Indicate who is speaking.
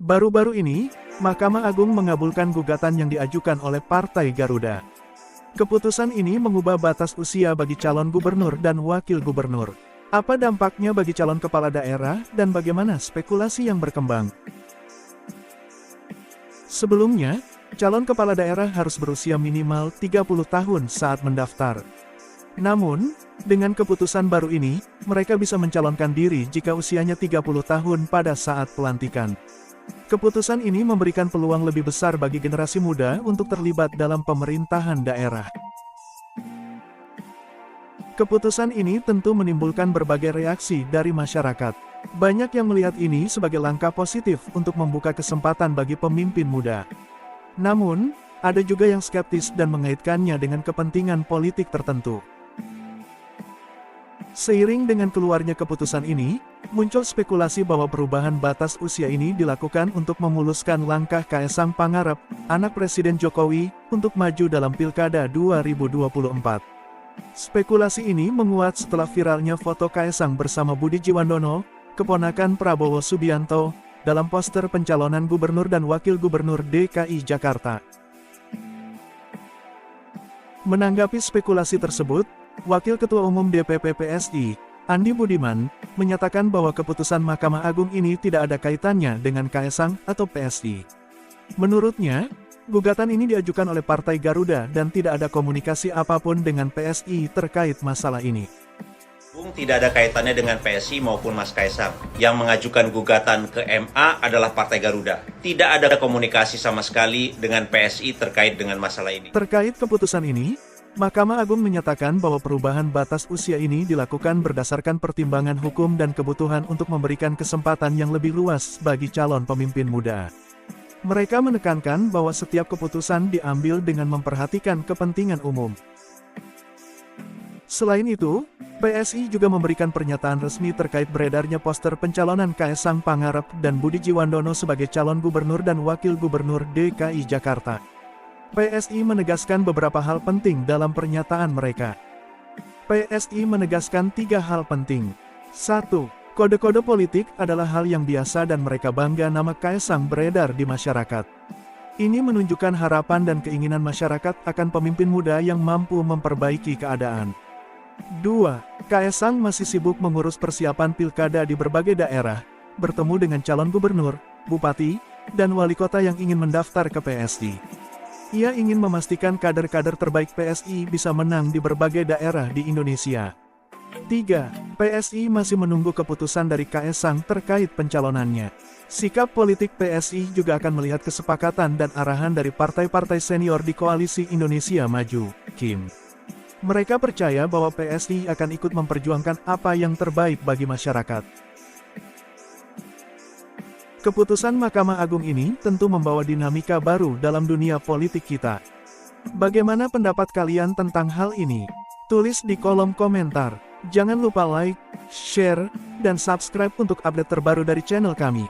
Speaker 1: Baru-baru ini, Mahkamah Agung mengabulkan gugatan yang diajukan oleh Partai Garuda. Keputusan ini mengubah batas usia bagi calon gubernur dan wakil gubernur. Apa dampaknya bagi calon kepala daerah dan bagaimana spekulasi yang berkembang? Sebelumnya, calon kepala daerah harus berusia minimal 30 tahun saat mendaftar. Namun, dengan keputusan baru ini, mereka bisa mencalonkan diri jika usianya 30 tahun pada saat pelantikan. Keputusan ini memberikan peluang lebih besar bagi generasi muda untuk terlibat dalam pemerintahan daerah. Keputusan ini tentu menimbulkan berbagai reaksi dari masyarakat. Banyak yang melihat ini sebagai langkah positif untuk membuka kesempatan bagi pemimpin muda. Namun, ada juga yang skeptis dan mengaitkannya dengan kepentingan politik tertentu. Seiring dengan keluarnya keputusan ini, muncul spekulasi bahwa perubahan batas usia ini dilakukan untuk memuluskan langkah Kaesang Pangarep, anak Presiden Jokowi, untuk maju dalam Pilkada 2024. Spekulasi ini menguat setelah viralnya foto Kaesang bersama Budi Jiwandono, keponakan Prabowo Subianto, dalam poster pencalonan gubernur dan wakil gubernur DKI Jakarta. Menanggapi spekulasi tersebut, Wakil Ketua Umum DPP PSI, Andi Budiman, menyatakan bahwa keputusan Mahkamah Agung ini tidak ada kaitannya dengan Kaesang atau PSI. Menurutnya, gugatan ini diajukan oleh Partai Garuda dan tidak ada komunikasi apapun dengan PSI terkait masalah ini.
Speaker 2: Tidak ada kaitannya dengan PSI maupun Mas Kaesang. Yang mengajukan gugatan ke MA adalah Partai Garuda. Tidak ada komunikasi sama sekali dengan PSI terkait dengan masalah ini.
Speaker 1: Terkait keputusan ini, Mahkamah Agung menyatakan bahwa perubahan batas usia ini dilakukan berdasarkan pertimbangan hukum dan kebutuhan untuk memberikan kesempatan yang lebih luas bagi calon pemimpin muda. Mereka menekankan bahwa setiap keputusan diambil dengan memperhatikan kepentingan umum. Selain itu, PSI juga memberikan pernyataan resmi terkait beredarnya poster pencalonan Kaesang Pangarep dan Budi Jiwandono sebagai calon gubernur dan wakil gubernur DKI Jakarta. PSI menegaskan beberapa hal penting dalam pernyataan mereka. PSI menegaskan 3 hal penting. 1. Kode-kode politik adalah hal yang biasa dan mereka bangga nama Kaesang beredar di masyarakat. Ini menunjukkan harapan dan keinginan masyarakat akan pemimpin muda yang mampu memperbaiki keadaan. 2. Kaesang masih sibuk mengurus persiapan pilkada di berbagai daerah, bertemu dengan calon gubernur, bupati, dan wali kota yang ingin mendaftar ke PSI. Ia ingin memastikan kader-kader terbaik PSI bisa menang di berbagai daerah di Indonesia. 3. PSI masih menunggu keputusan dari Kaesang terkait pencalonannya. Sikap politik PSI juga akan melihat kesepakatan dan arahan dari partai-partai senior di Koalisi Indonesia Maju, KIM. Mereka percaya bahwa PSI akan ikut memperjuangkan apa yang terbaik bagi masyarakat. Keputusan Mahkamah Agung ini tentu membawa dinamika baru dalam dunia politik kita. Bagaimana pendapat kalian tentang hal ini? Tulis di kolom komentar. Jangan lupa like, share, dan subscribe untuk update terbaru dari channel kami.